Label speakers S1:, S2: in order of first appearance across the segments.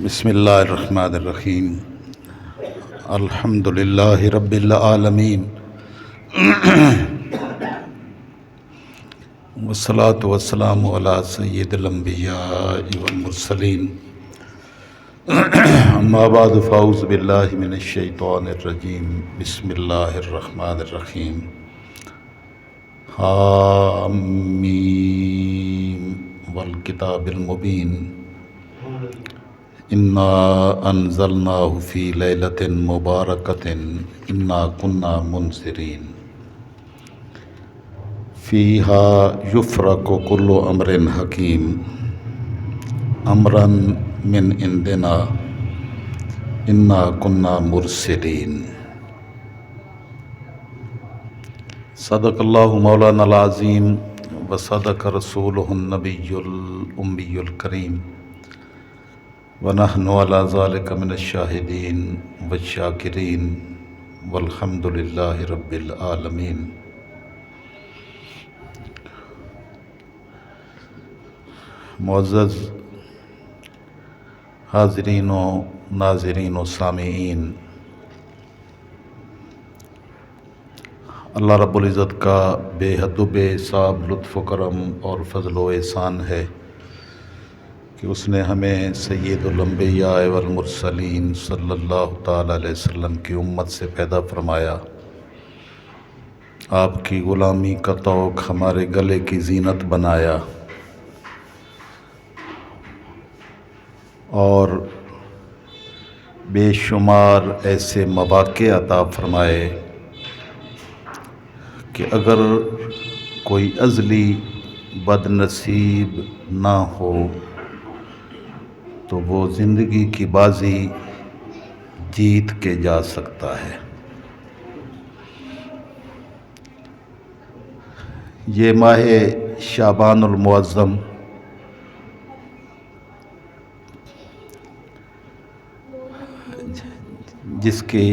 S1: بسم اللہ الرحمن الرحیم الحمد للہ رب العالمین والصلاة والسلام علی سید الانبیاء والمرسلین اما بعد فاعوذ باللہ من الشیطان الرجیم بسم اللہ الرحمن الرحیم حامیم والکتاب المبین انا انزلناہ فی لیلۃ مبارکۃ انا کنا منذرین فیہا یفرق کل امر حکیم امرا من عندنا انا کنا مرسلین۔ صدق اللہ مولانا العظیم وصدق رسولہ النبی الامی الکریم ونحن علی ذلک من الشاہدین والشاکرین والحمد للہ رب العالمین۔ معزز حاضرین و ناظرین و سامعین، اللہ رب العزت کا بے حد و بے حساب لطف و کرم اور فضل و احسان ہے کہ اس نے ہمیں سید الانبیاء والمرسلین صلی اللہ تعالیٰ علیہ وسلم کی امت سے پیدا فرمایا، آپ کی غلامی کا طوق ہمارے گلے کی زینت بنایا اور بے شمار ایسے مواقع عطا فرمائے کہ اگر کوئی ازلی بد نصیب نہ ہو تو وہ زندگی کی بازی جیت کے جا سکتا ہے۔ یہ ماہ شعبان المعظم جس کی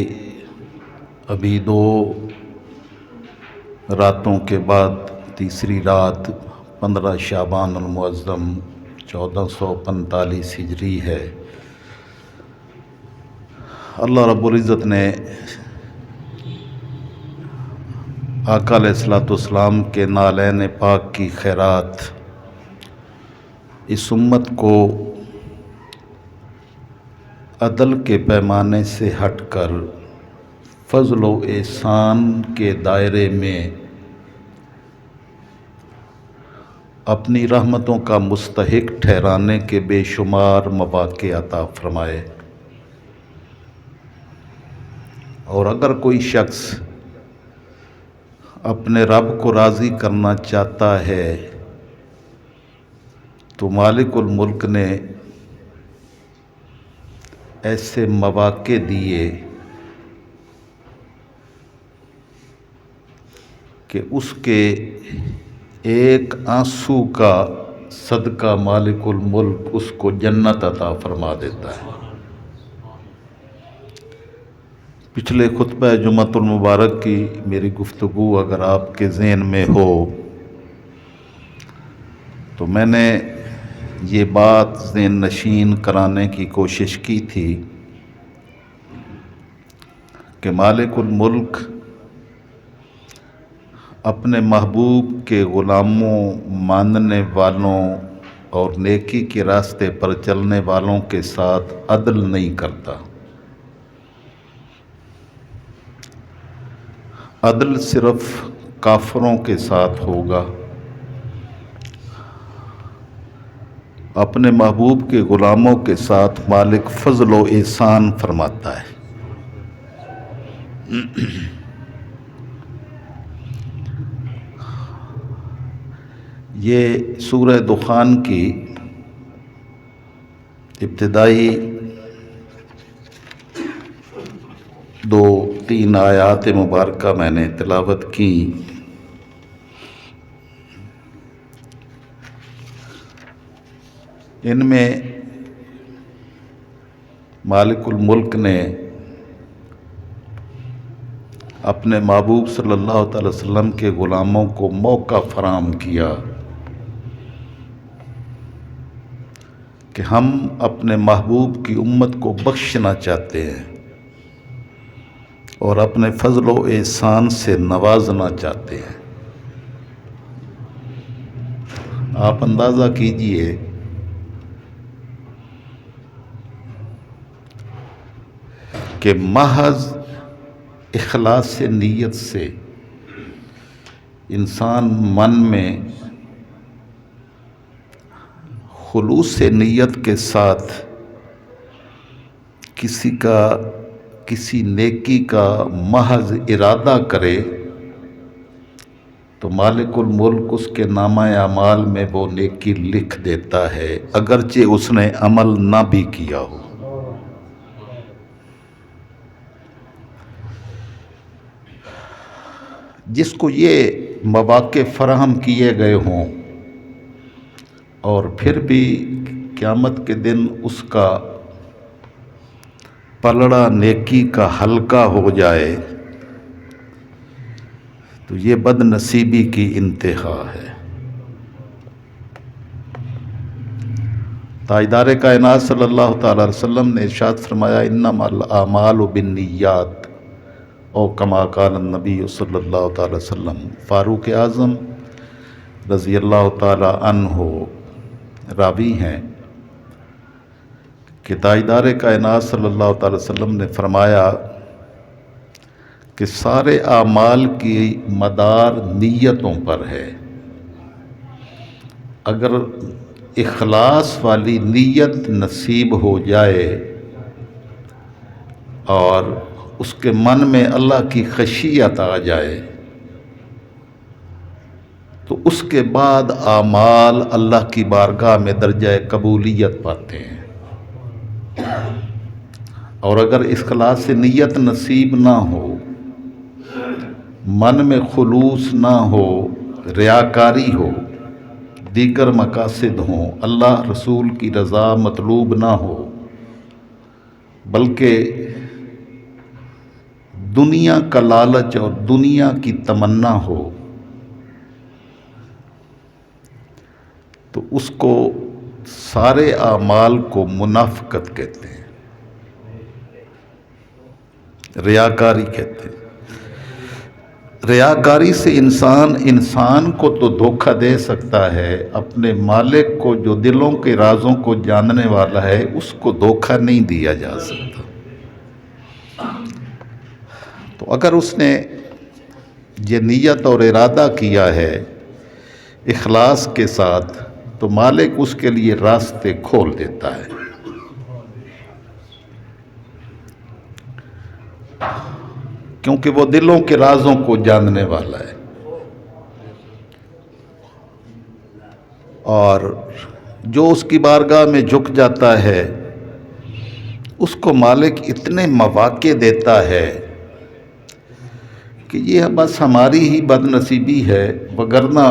S1: ابھی 2 راتوں کے بعد تیسری رات 15 شعبان المعظم 1445 ہجری ہے، اللہ رب العزت نے آقا علیہ الصلوۃ والسلام کے نالین پاک کی خیرات اس امت کو عدل کے پیمانے سے ہٹ کر فضل و احسان کے دائرے میں اپنی رحمتوں کا مستحق ٹھہرانے کے بے شمار مواقع عطا فرمائے۔ اور اگر کوئی شخص اپنے رب کو راضی کرنا چاہتا ہے تو مالک الملک نے ایسے مواقع دیے کہ اس کے ایک آنسو کا صدقہ مالک الملک اس کو جنت عطا فرما دیتا ہے۔ پچھلے خطبہ جمعۃ المبارک کی میری گفتگو اگر آپ کے ذہن میں ہو تو میں نے یہ بات ذہن نشین کرانے کی کوشش کی تھی کہ مالک الملک اپنے محبوب کے غلاموں، ماننے والوں اور نیکی کے راستے پر چلنے والوں کے ساتھ عدل نہیں کرتا۔ عدل صرف کافروں کے ساتھ ہوگا۔ اپنے محبوب کے غلاموں کے ساتھ مالک فضل و احسان فرماتا ہے۔ یہ سورہ دخان کی ابتدائی 2-3 آیات مبارکہ میں نے تلاوت کی۔ ان میں مالک الملک نے اپنے محبوب صلی اللہ تعالی وسلم کے غلاموں کو موقع فراہم کیا کہ ہم اپنے محبوب کی امت کو بخشنا چاہتے ہیں اور اپنے فضل و احسان سے نوازنا چاہتے ہیں۔ آپ اندازہ کیجئے کہ محض اخلاص نیت سے انسان من میں خلوص نیت کے ساتھ کسی نیکی کا محض ارادہ کرے تو مالک الملک اس کے نامہ اعمال میں وہ نیکی لکھ دیتا ہے، اگرچہ اس نے عمل نہ بھی کیا ہو۔ جس کو یہ مواقع فراہم کیے گئے ہوں اور پھر بھی قیامت کے دن اس کا پلڑا نیکی کا ہلکا ہو جائے تو یہ بد نصیبی کی انتہا ہے۔ تاجدار کائنات صلی اللہ تعالی علیہ وسلم نے ارشاد فرمایا انما الاعمال بالنیات او کما قال النبی صلی اللہ تعالی وسلم۔ فاروق اعظم رضی اللہ تعالی عنہ راوی ہیں کہ تاجدار کائنات صلی اللہ تعالی وسلم نے فرمایا کہ سارے اعمال کی مدار نیتوں پر ہے۔ اگر اخلاص والی نیت نصیب ہو جائے اور اس کے من میں اللہ کی خشیت آ جائے تو اس کے بعد اعمال اللہ کی بارگاہ میں درجہ قبولیت پاتے ہیں۔ اور اگر اخلاص سے نیت نصیب نہ ہو، من میں خلوص نہ ہو، ریاکاری ہو، دیگر مقاصد ہوں، اللہ رسول کی رضا مطلوب نہ ہو، بلکہ دنیا کا لالچ اور دنیا کی تمنا ہو، تو اس کو سارے اعمال کو منافقت کہتے ہیں، ریاکاری کہتے ہیں۔ ریاکاری سے انسان کو تو دھوکہ دے سکتا ہے، اپنے مالک کو جو دلوں کے رازوں کو جاننے والا ہے اس کو دھوکہ نہیں دیا جا سکتا۔ تو اگر اس نے یہ نیت اور ارادہ کیا ہے اخلاص کے ساتھ تو مالک اس کے لیے راستے کھول دیتا ہے۔ کیونکہ وہ دلوں کے رازوں کو جاننے والا ہے، اور جو اس کی بارگاہ میں جھک جاتا ہے اس کو مالک اتنے مواقع دیتا ہے کہ یہ بس ہماری ہی بد نصیبی ہے، وگرنہ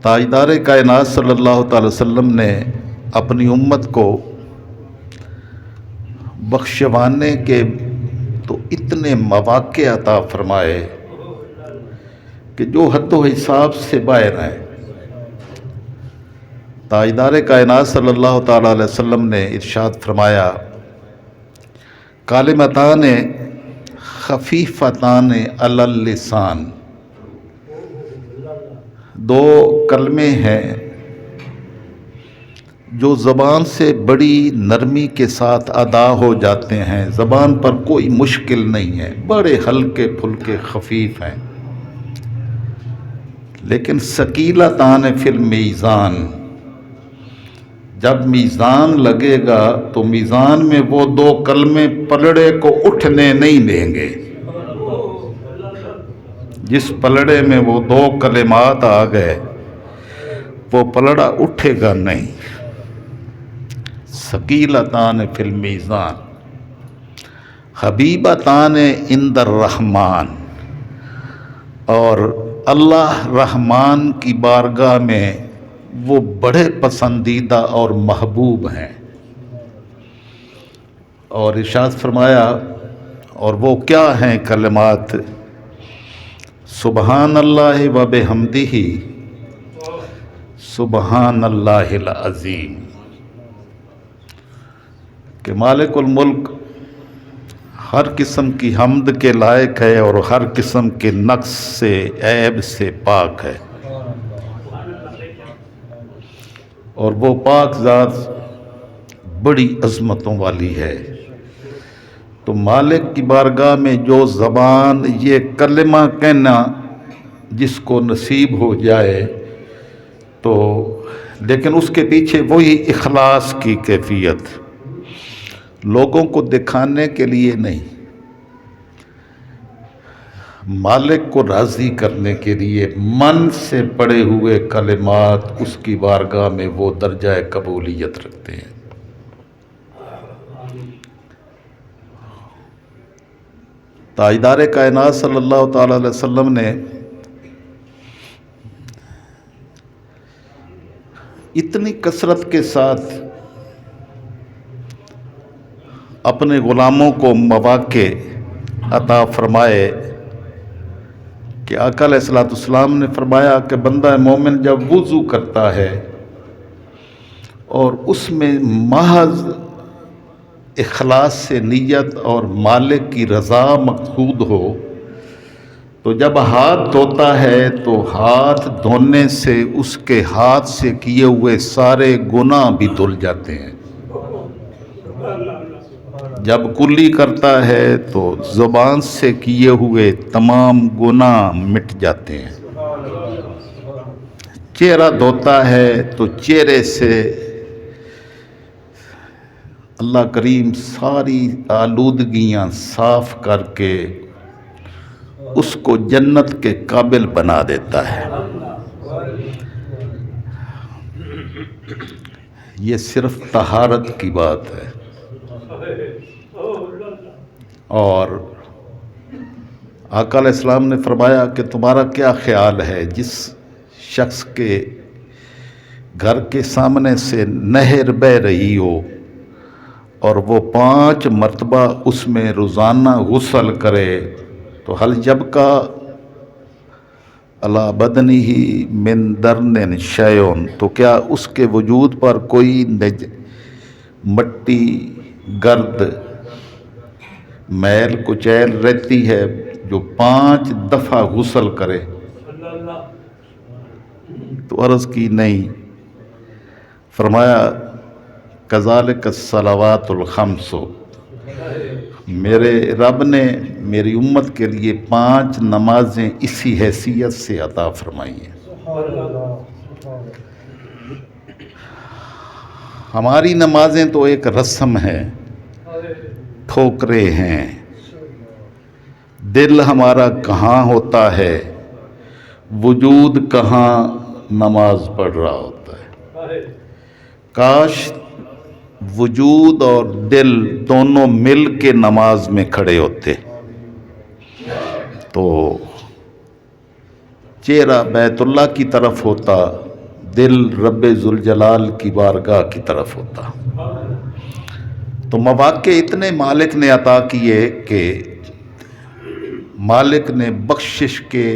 S1: تاجدار کائنات صلی اللہ تعالی وسلم نے اپنی امت کو بخشوانے کے تو اتنے مواقع عطا فرمائے کہ جو حد و حساب سے باہر ہیں۔ تاجدار کائنات صلی اللہ تعالی علیہ وسلم نے ارشاد فرمایا کلمتان خفیفتان علی اللسان، دو کلمے ہیں جو زبان سے بڑی نرمی کے ساتھ ادا ہو جاتے ہیں، زبان پر کوئی مشکل نہیں ہے، بڑے ہلکے پھلکے خفیف ہیں، لیکن ثقیلتان فی المیزان، جب میزان لگے گا تو میزان میں وہ دو کلمے پلڑے کو اٹھنے نہیں دیں گے۔ جس پلڑے میں وہ دو کلمات آ گئے وہ پلڑا اٹھے گا نہیں۔ ثقیلتان فی المیزان حبیبتان عند الرحمن، اور اللہ رحمان کی بارگاہ میں وہ بڑے پسندیدہ اور محبوب ہیں۔ اور ارشاد فرمایا اور وہ کیا ہیں کلمات، سبحان اللہ و بحمدہ سبحان اللہ العظیم۔ کہ مالک الملک ہر قسم کی حمد کے لائق ہے اور ہر قسم کے نقص سے عیب سے پاک ہے، اور وہ پاک ذات بڑی عظمتوں والی ہے۔ تو مالک کی بارگاہ میں جو زبان یہ کلمہ کہنا جس کو نصیب ہو جائے تو، لیکن اس کے پیچھے وہی اخلاص کی کیفیت، لوگوں کو دکھانے کے لیے نہیں، مالک کو راضی کرنے کے لیے من سے پڑے ہوئے کلمات اس کی بارگاہ میں وہ درجہ قبولیت رکھتے ہیں۔ تاجدار کائنات صلی اللہ تعالی علیہ وسلم نے اتنی کثرت کے ساتھ اپنے غلاموں کو مواقع عطا فرمائے کہ آقا علیہ الصلوۃ والسلام نے فرمایا کہ بندہ مومن جب وضو کرتا ہے اور اس میں محض اخلاص سے نیت اور مالک کی رضا مقصود ہو تو جب ہاتھ دھوتا ہے تو ہاتھ دھونے سے اس کے ہاتھ سے کیے ہوئے سارے گناہ بھی دھل جاتے ہیں، جب کلی کرتا ہے تو زبان سے کیے ہوئے تمام گناہ مٹ جاتے ہیں، چہرہ دھوتا ہے تو چہرے سے اللہ کریم ساری آلودگیاں صاف کر کے اس کو جنت کے قابل بنا دیتا ہے۔ یہ صرف طہارت کی بات ہے، اور آقا علیہ السلام نے فرمایا کہ تمہارا کیا خیال ہے جس شخص کے گھر کے سامنے سے نہر بہہ رہی ہو اور وہ 5 مرتبہ اس میں روزانہ غسل کرے تو حل یبقی علی بدنہ من درن شیء، تو کیا اس کے وجود پر کوئی مٹی، گرد، میل کچیل رہتی ہے جو 5 دفعہ غسل کرے؟ تو عرض کی نہیں۔ فرمایا کذالک الصلوات الخمس، میرے رب نے میری امت کے لیے 5 نمازیں اسی حیثیت سے عطا فرمائی ہیں۔ ہماری نمازیں تو ایک رسم ہے، ٹھوکرے ہیں، دل ہمارا کہاں ہوتا ہے، وجود کہاں نماز پڑھ رہا ہوتا ہے۔ کاش وجود اور دل دونوں مل کے نماز میں کھڑے ہوتے تو چہرہ بیت اللہ کی طرف ہوتا، دل رب ذوالجلال کی بارگاہ کی طرف ہوتا۔ تو مواقع اتنے مالک نے عطا کیے کہ مالک نے بخشش کے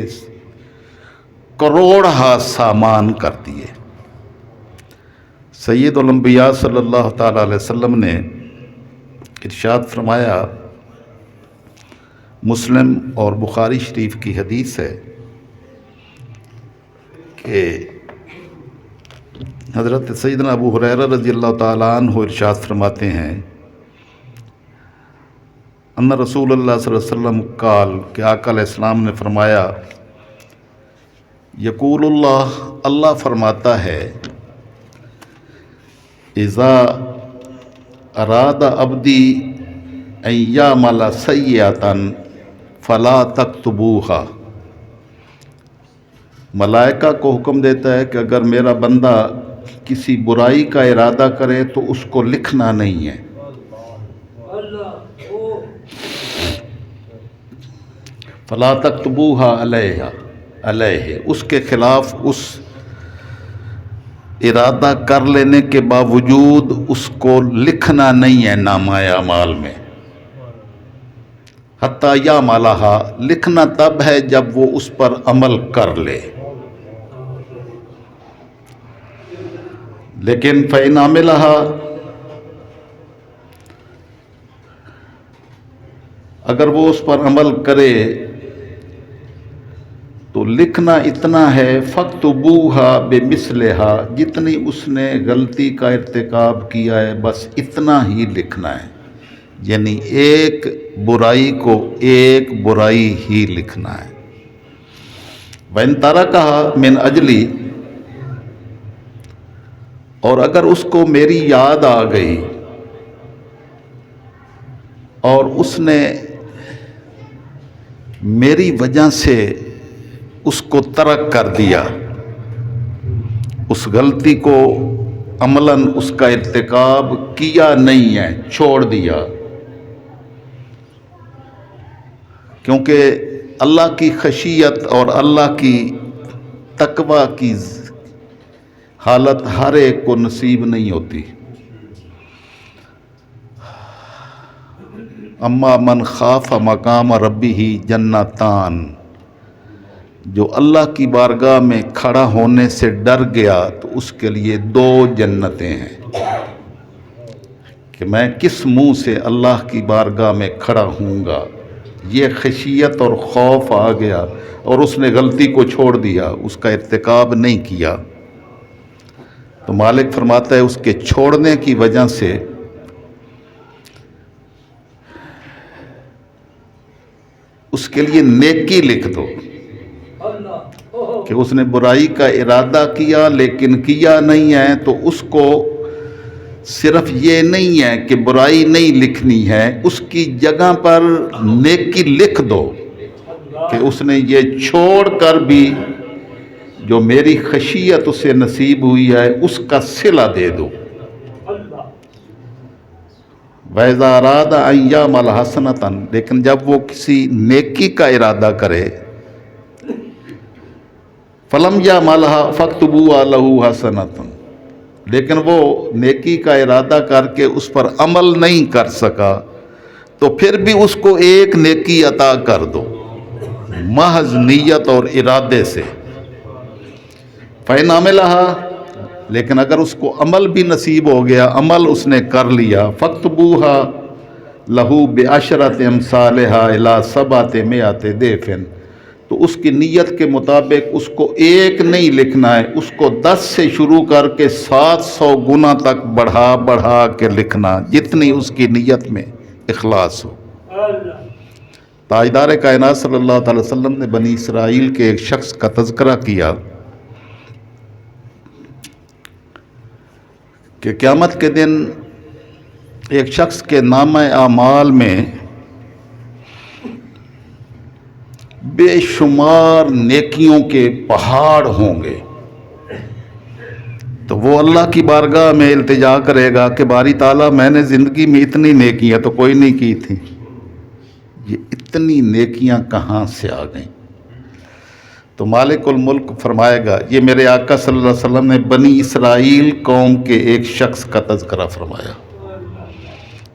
S1: کروڑہا سامان کر دیے۔ سید الانبیاء صلی اللہ تعالی علیہ وسلم نے ارشاد فرمایا، مسلم اور بخاری شریف کی حدیث ہے کہ حضرت سیدنا ابو ہریرہ رضی اللہ تعالیٰ عنہ ارشاد فرماتے ہیں، ان رسول اللہ صلی اللہ علیہ وسلم قال، کہ آقا علیہ السلام نے فرمایا، یقول اللہ، اللہ فرماتا ہے، اذا اراد عبدی ان یعمل سیئۃ فلا تکتبوها، ملائکہ کو حکم دیتا ہے کہ اگر میرا بندہ کسی برائی کا ارادہ کرے تو اس کو لکھنا نہیں ہے۔ فلا تکتبوها علیہ، اس کے خلاف اس ارادہ کر لینے کے باوجود اس کو لکھنا نہیں ہے نامہ اعمال میں۔ حتیٰ یعملھا، لکھنا تب ہے جب وہ اس پر عمل کر لے، لیکن فإن عملھا، اگر وہ اس پر عمل کرے تو لکھنا اتنا ہے فَاكْتُبُوهَا بِمِثْلِهَا، جتنی اس نے غلطی کا ارتکاب کیا ہے بس اتنا ہی لکھنا ہے، یعنی ایک برائی کو ایک برائی ہی لکھنا ہے۔ وَإِن تَرَكَهَا مِنْ أَجْلِي، اور اگر اس کو میری یاد آ گئی اور اس نے میری وجہ سے اس کو ترک کر دیا، اس غلطی کو عملاً اس کا ارتکاب کیا نہیں ہے، چھوڑ دیا، کیونکہ اللہ کی خشیت اور اللہ کی تقوی کی حالت ہر ایک کو نصیب نہیں ہوتی۔ اما من خاف مقام ربہ جنتان، جو اللہ کی بارگاہ میں کھڑا ہونے سے ڈر گیا تو اس کے لیے 2 جنتیں ہیں کہ میں کس منہ سے اللہ کی بارگاہ میں کھڑا ہوں گا۔ یہ خشیت اور خوف آ گیا اور اس نے غلطی کو چھوڑ دیا، اس کا ارتکاب نہیں کیا، تو مالک فرماتا ہے اس کے چھوڑنے کی وجہ سے اس کے لیے نیکی لکھ دو کہ اس نے برائی کا ارادہ کیا لیکن کیا نہیں ہے، تو اس کو صرف یہ نہیں ہے کہ برائی نہیں لکھنی ہے، اس کی جگہ پر نیکی لکھ دو کہ اس نے یہ چھوڑ کر بھی جو میری خشیت اسے نصیب ہوئی ہے اس کا صلہ دے دو۔ وَإِذَا أَرَادَ أَن يَعْمَلَ حَسَنَةً، لیکن جب وہ کسی نیکی کا ارادہ کرے، فَلَمْ يَعْمَلْهَا فَاكْتُبُوهَا لَهُ حَسَنَةً، لیکن وہ نیکی کا ارادہ کر کے اس پر عمل نہیں کر سکا تو پھر بھی اس کو ایک نیکی عطا کر دو محض نیت اور ارادے سے۔ فَإِنْ عَمِلَهَا، لیکن اگر اس کو عمل بھی نصیب ہو گیا، عمل اس نے کر لیا، فَاكْتُبُوهَا لَهُ بِعَشْرَةِ أَمْثَالِهَا إِلَىٰ 700 ضِعْفٍ، تو اس کی نیت کے مطابق اس کو ایک نہیں لکھنا ہے، اس کو 10 سے شروع کر کے 700 گنا تک بڑھا بڑھا کے لکھنا، جتنی اس کی نیت میں اخلاص ہو۔ تاجدار کائنات صلی اللہ علیہ وسلم نے بنی اسرائیل کے ایک شخص کا تذکرہ کیا کہ قیامت کے دن ایک شخص کے نامہ اعمال میں بے شمار نیکیوں کے پہاڑ ہوں گے، تو وہ اللہ کی بارگاہ میں التجا کرے گا کہ باری تعالیٰ میں نے زندگی میں اتنی نیکیاں تو کوئی نہیں کی تھی، یہ اتنی نیکیاں کہاں سے آ گئیں؟ تو مالک الملک فرمائے گا، یہ میرے آقا صلی اللہ علیہ وسلم نے بنی اسرائیل قوم کے ایک شخص کا تذکرہ فرمایا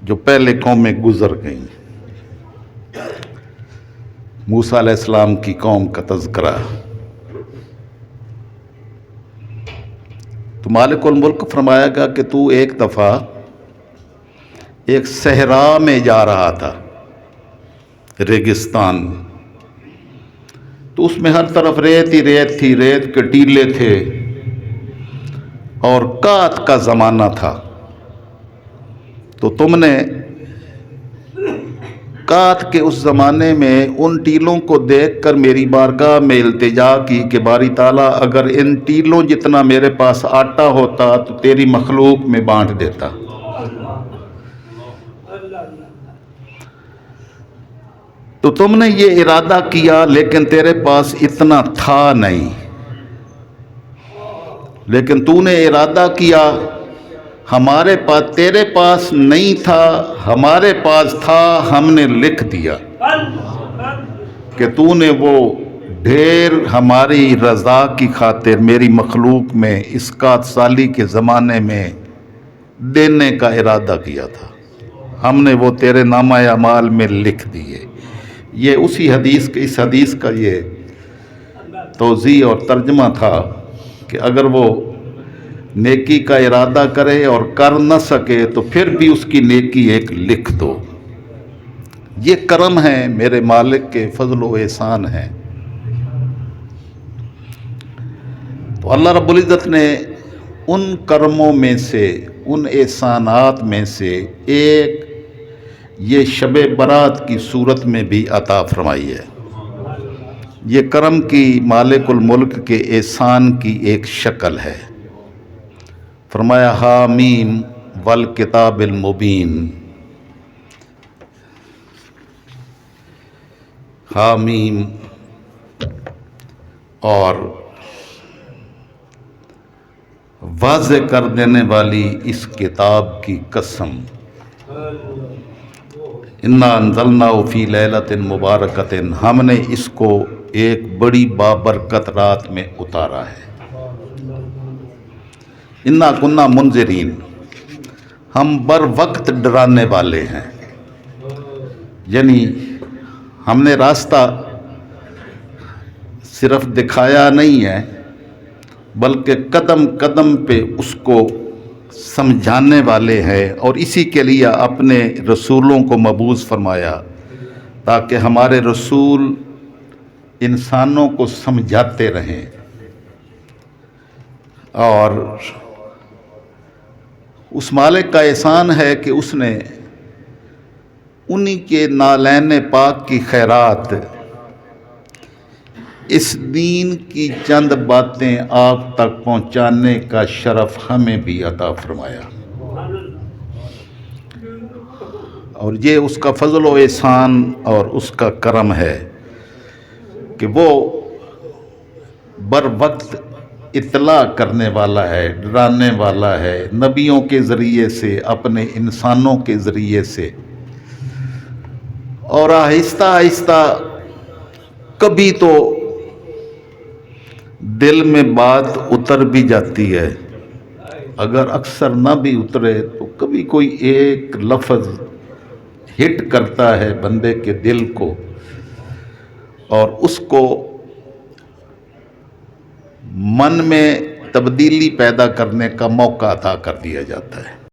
S1: جو پہلے قوم میں گزر گئیں، موسیٰ علیہ السلام کی قوم کا تذکرہ۔ تو مالک الملک فرمائے گا کہ تو ایک دفعہ ایک صحرا میں جا رہا تھا، ریگستان، تو اس میں ہر طرف ریت ہی ریت تھی، ریت کے ٹیلے تھے اور قحط کا زمانہ تھا، تو تم نے قحط کے اس زمانے میں ان ٹیلوں کو دیکھ کر میری بارگاہ میں التجا کی کہ باری تعالیٰ اگر ان ٹیلوں جتنا میرے پاس آٹا ہوتا تو تیری مخلوق میں بانٹ دیتا۔ تو تم نے یہ ارادہ کیا لیکن تیرے پاس اتنا تھا نہیں، لیکن تو نے ارادہ کیا ہمارے پاس، تیرے پاس نہیں تھا ہمارے پاس تھا، ہم نے لکھ دیا کہ تو نے وہ ڈھیر ہماری رضا کی خاطر میری مخلوق میں اس قحط سالی کے زمانے میں دینے کا ارادہ کیا تھا، ہم نے وہ تیرے نامہ اعمال میں لکھ دیے۔ یہ اسی حدیث کے، اس حدیث کا یہ توضیح اور ترجمہ تھا کہ اگر وہ نیکی کا ارادہ کرے اور کر نہ سکے تو پھر بھی اس کی نیکی ایک لکھ دو، یہ کرم ہے میرے مالک کے فضل و احسان ہیں۔ تو اللہ رب العزت نے ان کرموں میں سے، ان احسانات میں سے ایک یہ شب برات کی صورت میں بھی عطا فرمائی ہے۔ یہ کرم کی مالک الملک کے احسان کی ایک شکل ہے۔ فرمایا حامیم والکتاب المبین، حامیم اور واضح کر دینے والی اس کتاب کی قسم، انا انزلناہ فی لیلۃ مبارکۃ، ہم نے اس کو ایک بڑی بابرکت رات میں اتارا ہے۔ انا کنا منذرین، ہم بر وقت ڈرانے والے ہیں، یعنی ہم نے راستہ صرف دکھایا نہیں ہے بلکہ قدم قدم پہ اس کو سمجھانے والے ہیں، اور اسی کے لیے اپنے رسولوں کو مبعوث فرمایا تاکہ ہمارے رسول انسانوں کو سمجھاتے رہیں۔ اور اس مالک کا احسان ہے کہ اس نے انہی کے نالین پاک کی خیرات، اس دین کی چند باتیں آپ تک پہنچانے کا شرف ہمیں بھی عطا فرمایا، اور یہ اس کا فضل و احسان اور اس کا کرم ہے کہ وہ بر وقت اطلاع کرنے والا ہے، ڈرانے والا ہے، نبیوں کے ذریعے سے، اپنے انسانوں کے ذریعے سے، اور آہستہ آہستہ کبھی تو دل میں بات اتر بھی جاتی ہے، اگر اکثر نہ بھی اترے تو کبھی کوئی ایک لفظ ہٹ کرتا ہے بندے کے دل کو، اور اس کو من میں تبدیلی پیدا کرنے کا موقع عطا کر دیا جاتا ہے۔